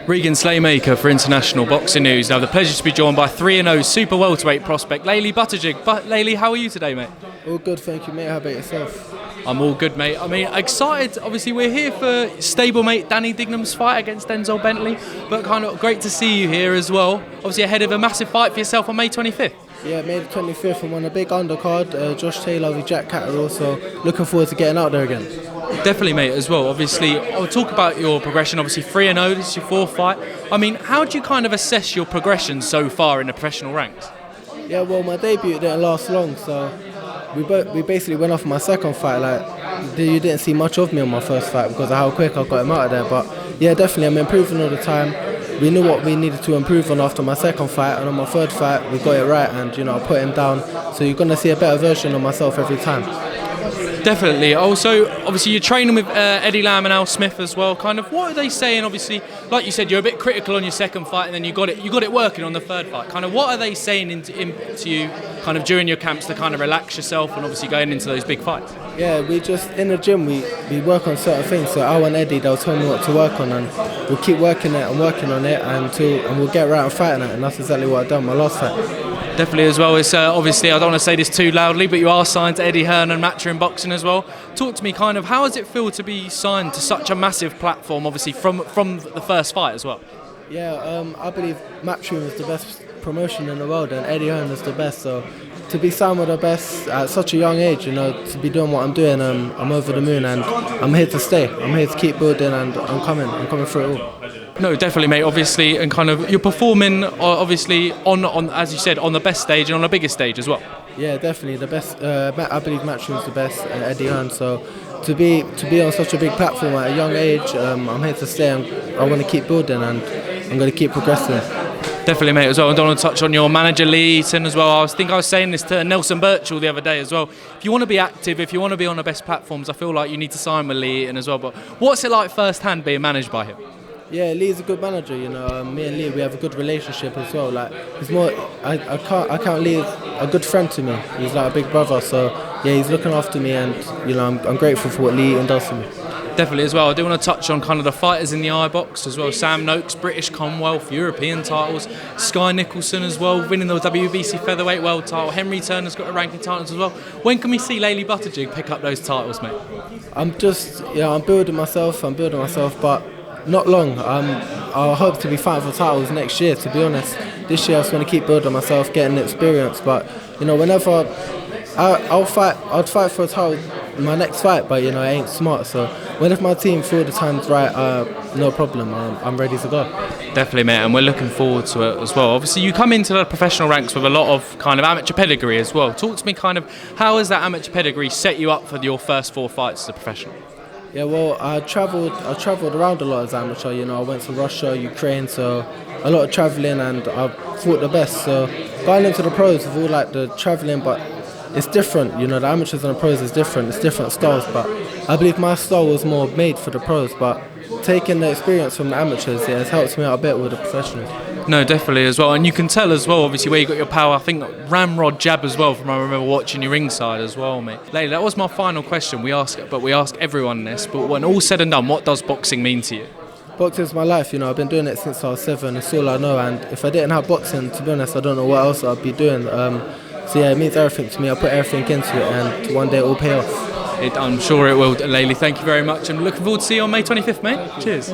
Regan Slaymaker for International Boxing News. Now, the pleasure to be joined by 3-0 super welterweight prospect Leli Buttigieg. Leli, how are you today, mate? All good, thank you, mate. How about yourself? I'm all good, mate. I mean, excited. Obviously, we're here for stablemate Danny Digham's fight against Denzel Bentley, but kind of great to see you here as well. Obviously, ahead of a massive fight for yourself on May 25th. Yeah, May the 25th. I'm on a big undercard. Josh Taylor with Jack Catterall, so looking forward to getting out there again. Definitely, mate, as well. Obviously, I'll talk about your progression. Obviously, 3-0, this is your fourth fight. I mean, how do you kind of assess your progression so far in the professional ranks? Yeah, well, my debut didn't last long, so we basically went off my second fight. You didn't see much of me on my first fight because of how quick I got him out of there. But yeah, definitely, I'm improving all the time. We knew what we needed to improve on after my second fight, and on my third fight, we got it right, and I put him down. So you're going to see a better version of myself every time. Definitely. Also, obviously, you're training with Eddie Lamb and Al Smith as well. Kind of, what are they saying? Obviously, like you said, you're a bit critical on your second fight, and then you got it working on the third fight. Kind of, what are they saying to you, kind of during your camps to kind of relax yourself, and obviously going into those big fights? Yeah, we just in the gym we work on certain things. So Al and Eddie, they'll tell me what to work on, and we'll keep working it and working on it and we'll get right and fighting it. And that's exactly what I've done my last fight. Definitely as well. It's obviously, I don't want to say this too loudly, but you are signed to Eddie Hearn Matchroom Boxing as well. Talk to me, kind of, how does it feel to be signed to such a massive platform, obviously from the first fight as well? Yeah, I believe Matchroom is the best promotion in the world, and Eddie Hearn is the best. So to be signed with the best at such a young age, to be doing what I'm doing, I'm over the moon, and I'm here to stay. I'm here to keep building, and I'm coming through it all. No, definitely, mate. Obviously, and kind of you're performing, obviously on as you said, on the best stage and on the biggest stage as well. Yeah, definitely the best. I believe Matchroom is the best, Eddie Hearn. So to be on such a big platform at a young age, I'm here to stay. I want to keep building, and I'm going to keep progressing. Definitely, mate, as well. I don't want to touch on your manager, Lee Eaton, as well. I was saying this to Nelson Birchall the other day as well. If you want to be active, if you want to be on the best platforms, I feel like you need to sign with Lee Eaton as well. But what's it like firsthand being managed by him? Yeah, Lee's a good manager. Me and Lee, we have a good relationship as well. He's more. I count Lee as a good friend to me. He's like a big brother. So yeah, he's looking after me, and I'm grateful for what Lee Eaton does for me. Definitely as well. I do want to touch on kind of the fighters in the IBox as well. Sam Noakes, British Commonwealth, European titles. Sky Nicholson as well, winning the WBC featherweight world title. Henry Turner's got a ranking titles as well. When can we see Leli Buttigieg pick up those titles, mate? I'm building myself, but not long. I hope to be fighting for titles next year, to be honest. This year I just want to keep building myself, getting experience, but whenever I'd fight for a title in my next fight, but it ain't smart. So whenever my team feel the time's right, no problem. I'm ready to go. Definitely, mate, and we're looking forward to it as well. Obviously, you come into the professional ranks with a lot of kind of amateur pedigree as well. Talk to me, kind of, how has that amateur pedigree set you up for your first 4 fights as a professional? Yeah, well, I travelled around a lot as amateur. I went to Russia, Ukraine, so a lot of travelling, and I fought the best. So going into the pros with all the travelling, but it's different. The amateurs and the pros is different. It's different styles, but I believe my style was more made for the pros. But taking the experience from the amateurs, has helped me out a bit with the professionals. No, definitely as well, and you can tell as well, obviously, where you got your power. I think ramrod jab as well. From I remember watching you ringside as well, mate. Leli, that was my final question. We ask everyone this, but when all's said and done, what does boxing mean to you? Boxing's my life. I've been doing it since I was 7. It's all I know, and if I didn't have boxing, to be honest, I don't know what else I'd be doing. So yeah, it means everything to me. I put everything into it, and one day it will pay off. I'm sure it will, Leli. Thank you very much, and looking forward to see you on May 25th, mate. Cheers.